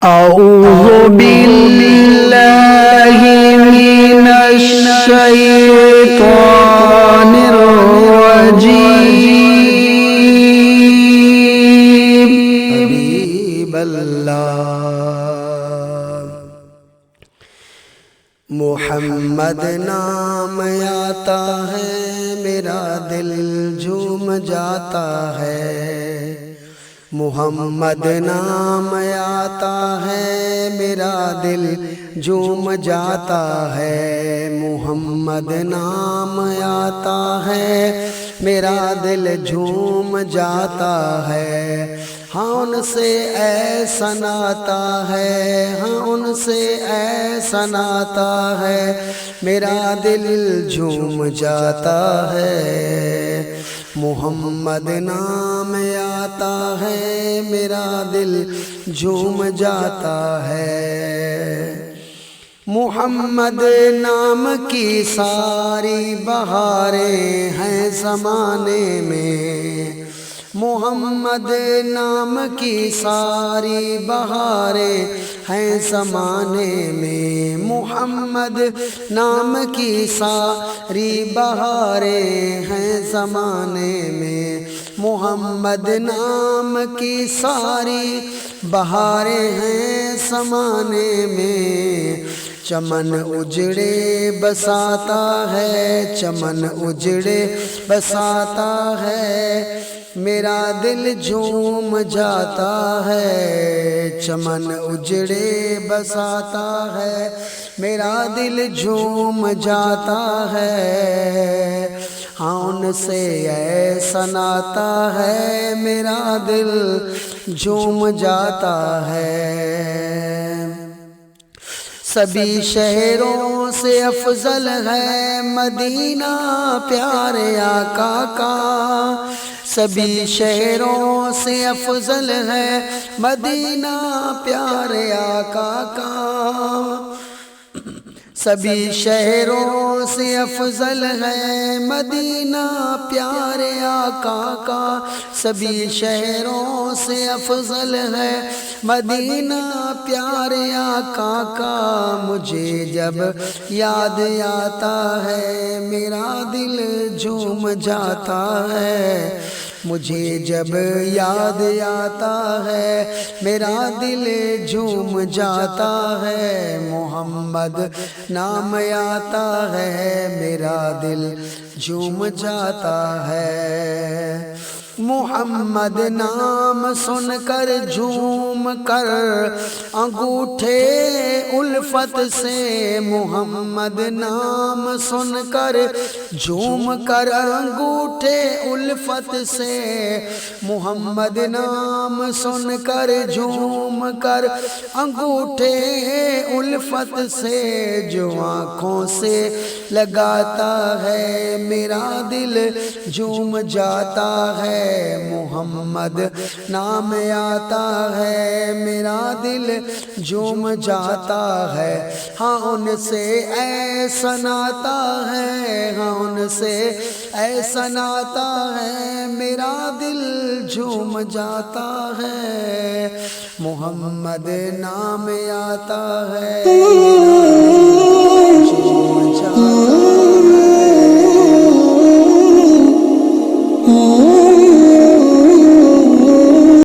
أعوذ بالله من الشيطان الرجيم حبیب اللہ محمد نام آتا ہے میرا دل جھوم جاتا ہے، محمد نام آتا ہے میرا دل جھوم جاتا ہے، محمد نام آتا ہے میرا دل جھوم جاتا ہے، ہاں ان سے ایسا ناتا ہے، ہاں ان سے ایسا ناتا ہے میرا دل جھوم جاتا ہے، محمد نام آتا ہے میرا دل جھوم جاتا ہے، محمد نام کی ساری بہاریں ہیں زمانے میں، محمد نام کی ساری بہاریں ہیں زمانے میں، محمد نام کی ساری بہاریں ہیں زمانے میں، محمد نام کی ساری بہاریں ہیں زمانے میں، چمن اجڑے بساتا ہے، چمن اجڑے بساتا ہے میرا دل جھوم جاتا ہے، چمن اجڑے بساتا ہے میرا دل جھوم جاتا ہے، ہاں ان سے ایسا ناتا ہے میرا دل جھوم جاتا ہے، سبھی شہروں سے افضل ہے مدینہ پیارے آقا کا، سبھی شہروں سے افضل ہے مدینہ پیارے آقا کا، سبھی شہروں سے افضل ہے مدینہ پیارے آقا کا، سبھی شہروں سے افضل ہے مدینہ پیارے آقا کا، مجھے جب یاد آتا ہے میرا دل جھوم جاتا ہے، مجھے جب یاد آتا ہے میرا دل جھوم جاتا ہے، محمد نام آتا ہے میرا دل جھوم جاتا ہے، محمد نام سن کر جھوم کر انگوٹھے الفت سے، محمد نام سن کر جھوم کر انگوٹھے الفت سے، محمد نام سن کر جھوم کر انگوٹھے الفت سے، جو آنکھوں سے لگاتا ہے میرا دل جھوم جاتا ہے، محمد نام آتا ہے میرا دل جھوم جاتا ہے، ہاں ان سے ایسا ناتا ہے، ہاں ان سے ایسا ناتا ہے میرا دل جھوم جاتا ہے، محمد نام آتا ہے میرا دل جھوم